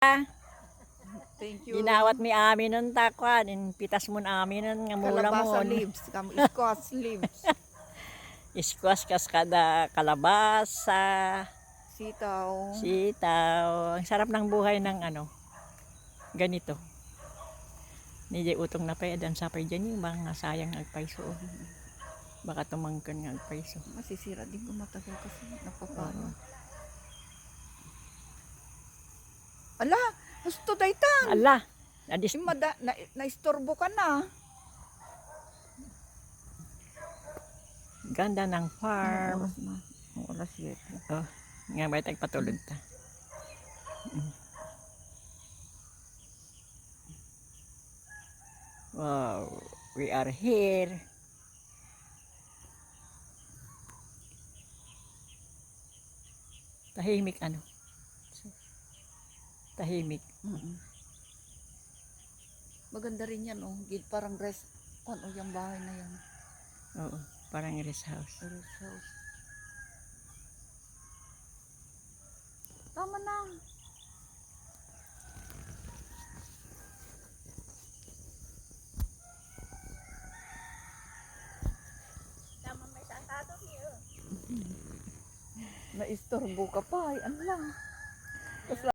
Thank you. Ginawat mi amin nun takwan, pitas mo amin nun nga mula mo. Kalabasa leaves, squash leaves, Iskwas kas kada kalabasa, sitaw. sitaw. Ang sarap ng buhay ng ganito. Nije utong na pa dan sapay dyan yung mga sayang agpaiso. Baka tumangkan nga agpaiso. Masisira din kung matagal kasi napapano. Ala, gusto daytan. Ala, adis Na-istorbo ka na. ganda ng farm. Oras na. Oras 7. Oh, nga may tagpatulog ta. Wow, we are here. Tahimik tahimik. Maganda rin yan, oh. Parang rest, yung bahay na yan. Oo, parang rest house. Rest house. Tama na. Tama may sasado niyo. Na-istorbo ka pa, ay ano lang.